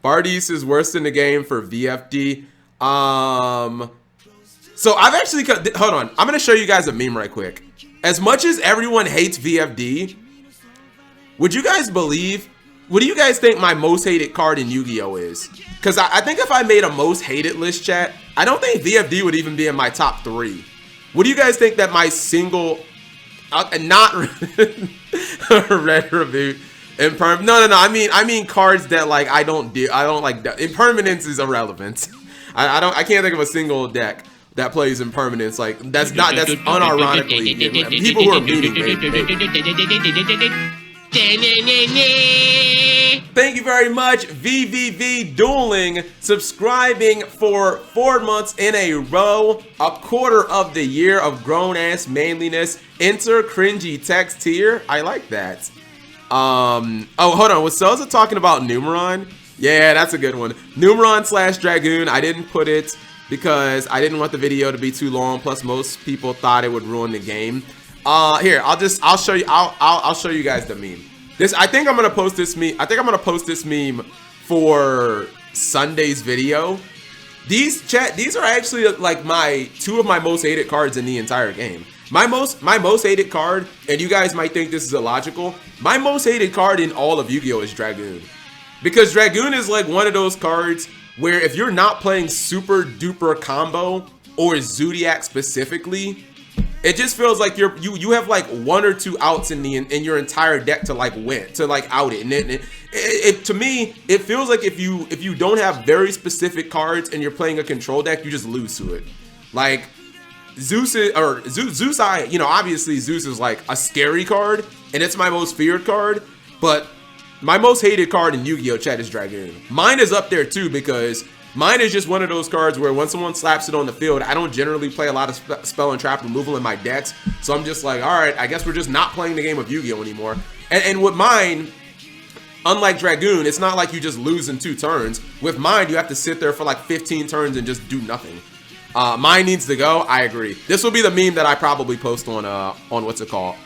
Bardies is worse in the game for VFD. So I've actually, hold on. I'm going to show you guys a meme right quick. As much as everyone hates VFD, would you guys believe, what do you guys think my most hated card in Yu-Gi-Oh is? Because I think if I made a most hated list, chat, I don't think VFD would even be in my top 3. What do you guys think that my single, not red reboot, no, I mean cards that like I don't like. Impermanence is irrelevant. I can't think of a single deck that plays impermanence. Like that's unironically people who are beating me. Thank you very much, VVV Dueling, subscribing for 4 months in a row, a quarter of the year of grown-ass manliness. Enter cringy text here. I like that. Oh, hold on. Was Sosa talking about Numeron? Yeah, that's a good one. Numeron / Dragoon. I didn't put it because I didn't want the video to be too long. Plus, most people thought it would ruin the game. Here, I'll show you. I'll show you guys the meme. I think I'm gonna post this meme. I think I'm gonna post this meme for Sunday's video. These are actually like two of my most hated cards in the entire game. My most hated card, and you guys might think this is illogical, my most hated card in all of Yu-Gi-Oh! Is Dragoon. Because Dragoon is like one of those cards where if you're not playing super duper combo or Zodiac specifically, it just feels like you have like 1 or 2 outs in your entire deck to like win, to like out it. And it to me, it feels like if you don't have very specific cards and you're playing a control deck, you just lose to it. Like Zeus, obviously Zeus is like a scary card, and it's my most feared card, but my most hated card in Yu-Gi-Oh! Chat is Dragoon. Mine is up there too, because mine is just one of those cards where when someone slaps it on the field, I don't generally play a lot of spell and trap removal in my decks, so I'm just like, alright, I guess we're just not playing the game of Yu-Gi-Oh! Anymore. And with mine, unlike Dragoon, it's not like you just lose in 2 turns. With mine, you have to sit there for like 15 turns and just do nothing. Mine needs to go. I agree. This will be the meme that I probably post on what's it called?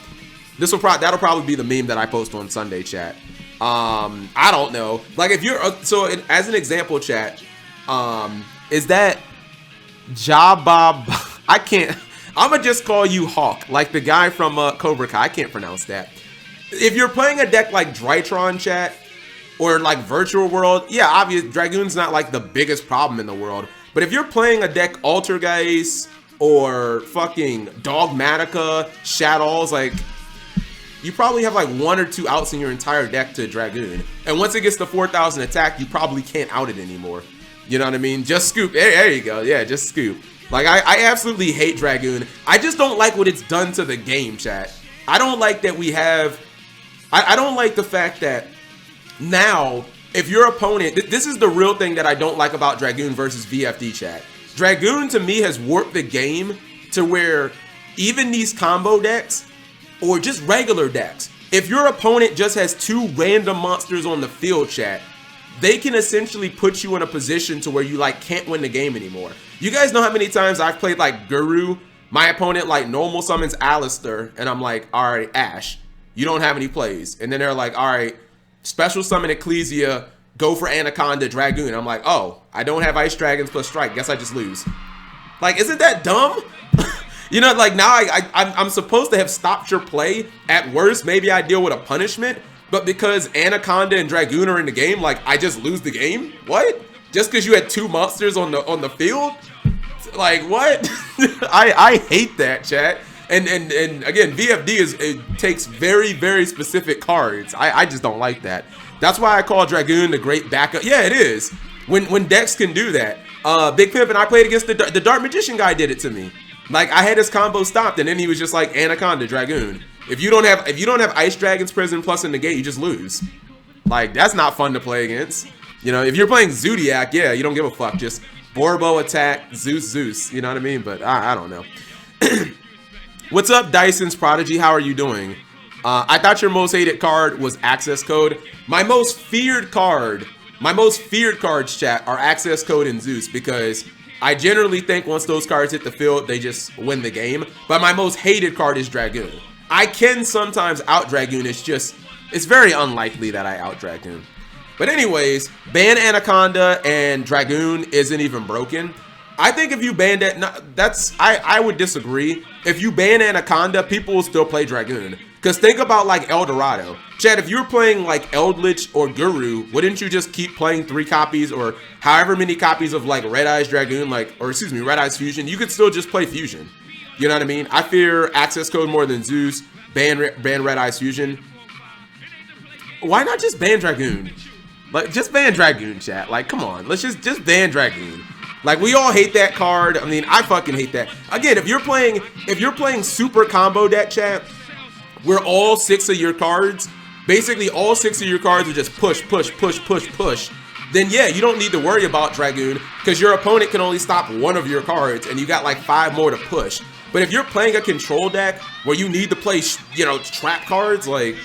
That'll probably be the meme that I post on Sunday, chat. I don't know. Like if you're as an example, chat, is that Jabob? I can't. I'm gonna just call you Hawk, like the guy from Cobra Kai. I can't pronounce that. If you're playing a deck like Drytron, chat, or like Virtual World, yeah, obviously Dragoon's not like the biggest problem in the world. But if you're playing a deck Altergeist or fucking Dogmatica, Shadows, like you probably have like 1 or 2 outs in your entire deck to Dragoon. And once it gets to 4,000 attack, you probably can't out it anymore. You know what I mean? Just scoop. There you go. Yeah, just scoop. Like, I absolutely hate Dragoon. I just don't like what it's done to the game, chat. I don't like that we have... I don't like the fact that now, if your opponent... This is the real thing that I don't like about Dragoon versus VFD, chat. Dragoon, to me, has warped the game to where even these combo decks, or just regular decks, if your opponent just has 2 random monsters on the field, chat, they can essentially put you in a position to where you like can't win the game anymore. You guys know how many times I've played like Guru, my opponent like normal summons Alistair, and I'm like, alright, Ash, you don't have any plays. And then they're like, alright, special summon Ecclesia, go for Anaconda, Dragoon. I'm like, oh, I don't have Ice Dragons plus Strike, guess I just lose. Like, isn't that dumb? You know, like now I'm supposed to have stopped your play. At worst, maybe I deal with a punishment. But because Anaconda and Dragoon are in the game, like I just lose the game? What? Just because you had 2 monsters on the field? Like what? I hate that, chat. And again, VFD it takes very, very specific cards. I just don't like that. That's why I call Dragoon the great backup. Yeah, it is. When decks can do that. Big Pimp and I played against the Dark Magician guy did it to me. Like I had his combo stopped, and then he was just like Anaconda, Dragoon. If you don't have Ice Dragons, Prison Plus in the gate, you just lose. Like that's not fun to play against. You know, if you're playing Zodiac, yeah, you don't give a fuck. Just Borbo attack, Zeus. You know what I mean? But I don't know. What's up, Dyson's Prodigy? How are you doing? I thought your most hated card was Access Code. My most feared cards, chat, are Access Code and Zeus, because I generally think once those cards hit the field, they just win the game. But my most hated card is Dragoon. I can sometimes out Dragoon. It's very unlikely that I out Dragoon. But anyways, ban Anaconda and Dragoon isn't even broken. I think if you ban that, I would disagree. If you ban Anaconda, people will still play Dragoon. Because think about like El Dorado. Chad, if you're playing like Eldritch or Guru, wouldn't you just keep playing 3 copies or however many copies of like Red Eyes Dragoon, Red Eyes Fusion? You could still just play Fusion. You know what I mean? I fear access code more than Zeus. Ban Red Eyes Fusion. Why not just ban Dragoon? Like, just ban Dragoon, chat. Like, come on. Let's just ban Dragoon. Like, we all hate that card. I mean, I fucking hate that. Again, if you're playing super combo deck, chat, where all 6 of your cards, basically all 6 of your cards are just push, then yeah, you don't need to worry about Dragoon because your opponent can only stop 1 of your cards and you got like 5 more to push. But if you're playing a control deck where you need to play, you know, trap cards, like,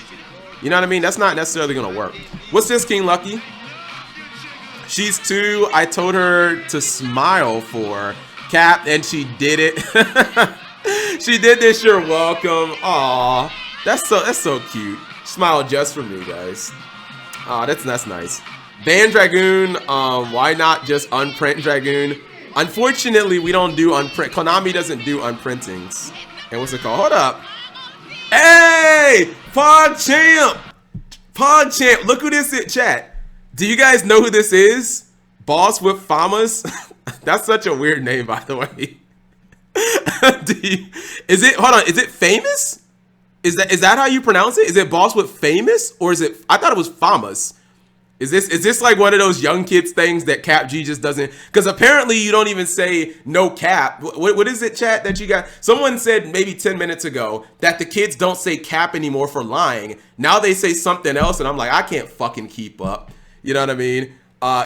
you know what I mean? That's not necessarily gonna work. What's this, King Lucky? She's 2. I told her to smile for Cap, and she did it. She did this. You're welcome. Aw, that's so cute. Smile just for me, guys. Aw, that's nice. Ban Dragoon. Why not just unprint Dragoon? Unfortunately, we don't do unprint. Konami doesn't do unprintings. And what's it called? Hold up. Hey, PogChamp. PogChamp. Look who this is, chat. Do you guys know who this is? Boss with Famas? That's such a weird name, by the way. Hold on, is it Famous? Is that how you pronounce it? Is it Boss with Famous? Or is it, I thought it was Famas. Is this like one of those young kids things that Cap G just doesn't, because apparently you don't even say no cap. What is it, chat, that you got? Someone said maybe 10 minutes ago that the kids don't say cap anymore for lying. Now they say something else and I'm like, I can't fucking keep up. You know what I mean?